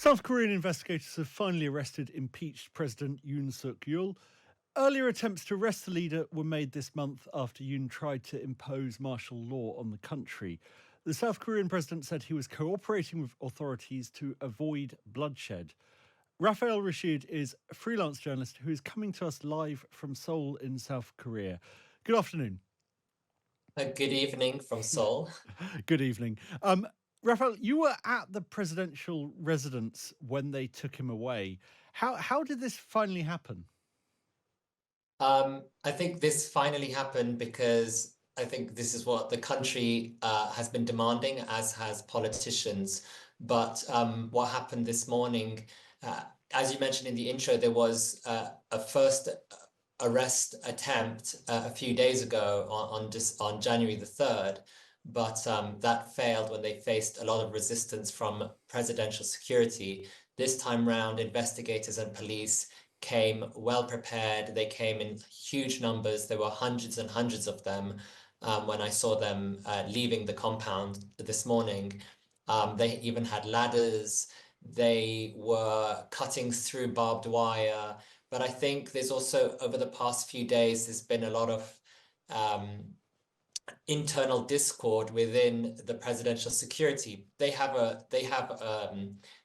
South Korean investigators have finally arrested impeached President Yoon Suk Yeol. Earlier attempts to arrest the leader were made this month after Yoon tried to impose martial law on the country. The South Korean president said he was cooperating with authorities to avoid bloodshed. Raphael Rishid is a freelance journalist who is coming to us live from Seoul in South Korea. Good afternoon. Good evening from Seoul. Good evening. Raphael, you were at the presidential residence when they took him away. How did this finally happen? I think this finally happened because I think this is what the country has been demanding, as has politicians. But what happened this morning, as you mentioned in the intro, there was a first arrest attempt a few days ago on January the 3rd, but that failed when they faced a lot of resistance from presidential security. This time round, investigators and police came well prepared. They came in huge numbers. There were hundreds and hundreds of them when I saw them leaving the compound this morning. They even had ladders. They were cutting through barbed wire. But I think there's also, over the past few days, there's been a lot of internal discord within the presidential security. Their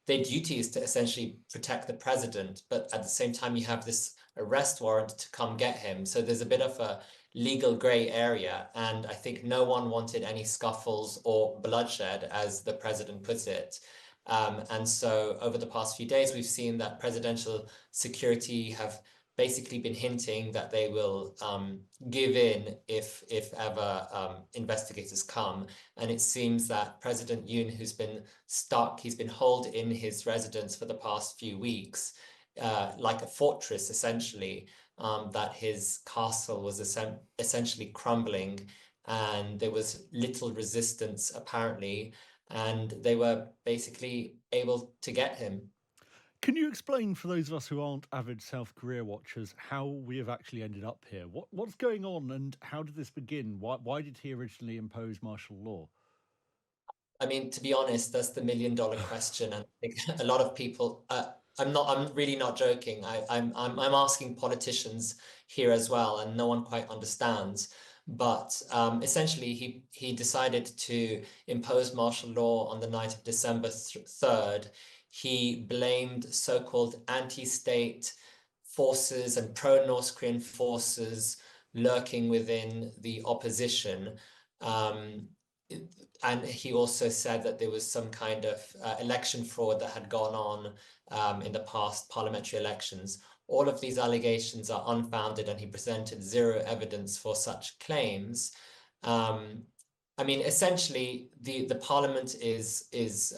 duty is to essentially protect the president, but at the same time you have this arrest warrant to come get him. So there's a bit of a legal gray area, and I think no one wanted any scuffles or bloodshed, as the president puts it. And so over the past few days, we've seen that presidential security have basically been hinting that they will give in if ever investigators come. And it seems that President Yoon, who's been stuck, he's been holed in his residence for the past few weeks, like a fortress, essentially, that his castle was essentially crumbling, and there was little resistance, apparently, and they were basically able to get him. Can you explain for those of us who aren't avid South Korea watchers how we have actually ended up here? What's going on and how did this begin? Why did he originally impose martial law? I mean, to be honest, that's the million-dollar question, and I think a lot of people. I'm really not joking. I'm asking politicians here as well, and no one quite understands. But essentially, he decided to impose martial law on the night of December 3rd. He blamed so-called anti-state forces and pro-North Korean forces lurking within the opposition. And he also said that there was some kind of election fraud that had gone on in the past parliamentary elections. All of these allegations are unfounded, and he presented zero evidence for such claims. I mean, essentially, the parliament is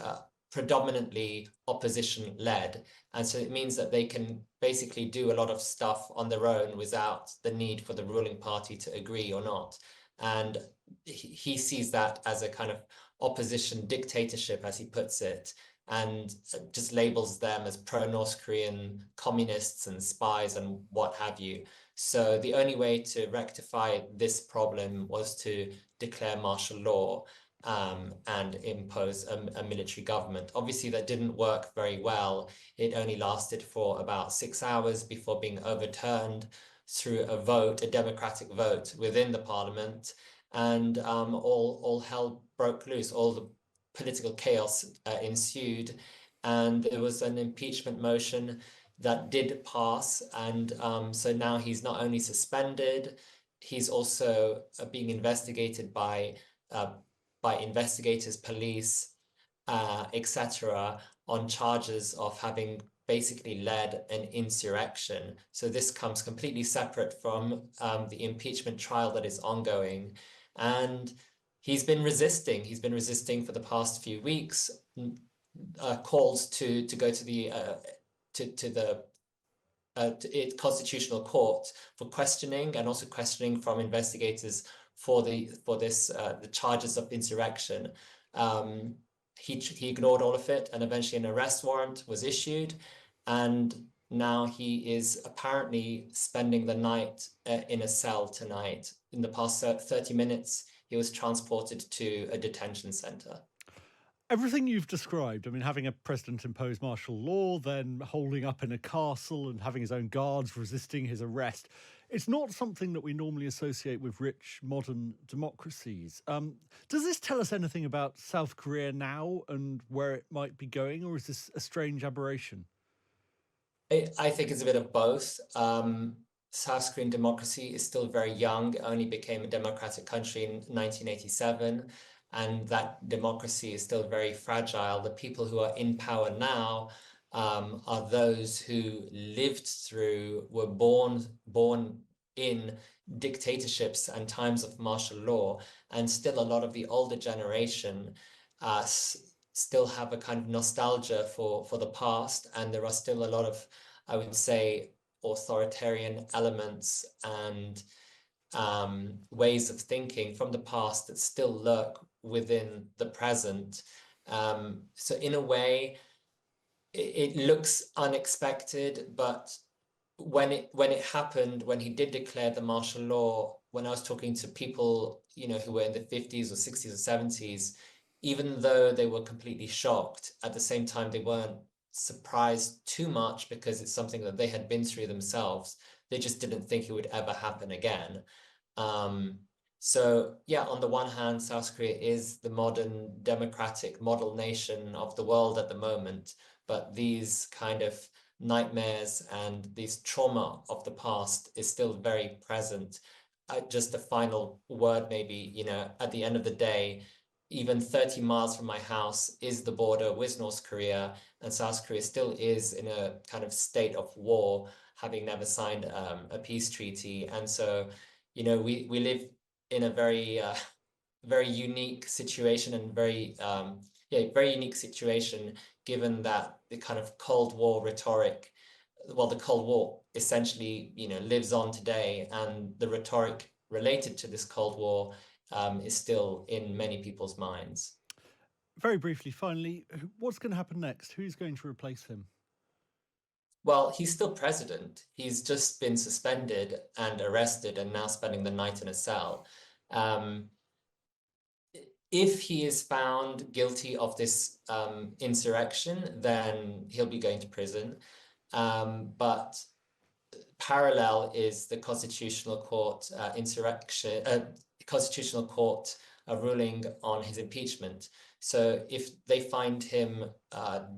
predominantly opposition-led, and so it means that they can basically do a lot of stuff on their own without the need for the ruling party to agree or not. And he sees that as a kind of opposition dictatorship, as he puts it, and just labels them as pro-North Korean communists and spies and what have you. So the only way to rectify this problem was to declare martial law and impose a military government. Obviously, that didn't work very well. It only lasted for about 6 hours before being overturned through a vote, a democratic vote within the parliament, and all hell broke loose. All the political chaos ensued, and there was an impeachment motion that did pass, and so now he's not only suspended, he's also being investigated by investigators, police, etc., on charges of having basically led an insurrection. So this comes completely separate from the impeachment trial that is ongoing. And he's been resisting. He's been resisting for the past few weeks, calls to go to the constitutional court for questioning, and also questioning from investigators for the charges of insurrection. He ignored all of it, and eventually an arrest warrant was issued, and now he is apparently spending the night in a cell tonight. In the past 30 minutes, he was transported to a detention center. Everything you've described, I mean, having a president impose martial law, then holding up in a castle and having his own guards resisting his arrest, it's not something that we normally associate with rich modern democracies. Does this tell us anything about South Korea now and where it might be going, or is this a strange aberration? I think it's a bit of both. South Korean democracy is still very young. It only became a democratic country in 1987, and that democracy is still very fragile. The people who are in power now are those who were born in dictatorships and times of martial law, and still a lot of the older generation uh, still have a kind of nostalgia for the past, and there are still a lot of, I would say, authoritarian elements and ways of thinking from the past that still lurk within the present. So in a way, it looks unexpected, but when it happened, when he did declare the martial law, when I was talking to people, who were in the 50s or 60s or 70s, even though they were completely shocked, at the same time they weren't surprised too much because it's something that they had been through themselves. They just didn't think it would ever happen again. Um, so yeah, on the one hand, South Korea is the modern democratic model nation of the world at the moment, but these kind of nightmares and this trauma of the past is still very present. Just a final word, maybe, at the end of the day, even 30 miles from my house is the border with North Korea, and South Korea still is in a kind of state of war, having never signed a peace treaty. And so, we live in a very unique situation and very unique situation, given that the kind of Cold War rhetoric, well, the Cold War essentially, lives on today, and the rhetoric related to this Cold War is still in many people's minds. Very briefly, finally, what's going to happen next? Who's going to replace him? Well, he's still president. He's just been suspended and arrested and now spending the night in a cell. Um, if he is found guilty of this insurrection, then he'll be going to prison. But parallel is the Constitutional Court Constitutional Court ruling on his impeachment. So if they find him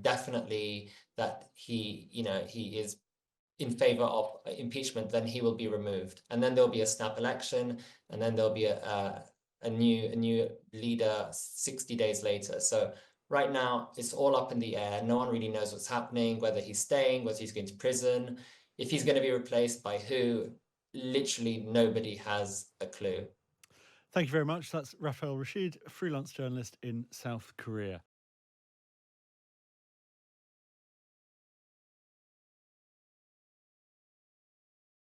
definitely that he is in favor of impeachment, then he will be removed, and then there'll be a snap election, and then there'll be a new leader 60 days later. So right now it's all up in the air. No one really knows what's happening, whether he's staying, whether he's going to prison, if he's going to be replaced by who. Literally nobody has a clue. Thank you very much. That's Raphael Rishid, freelance journalist in South Korea.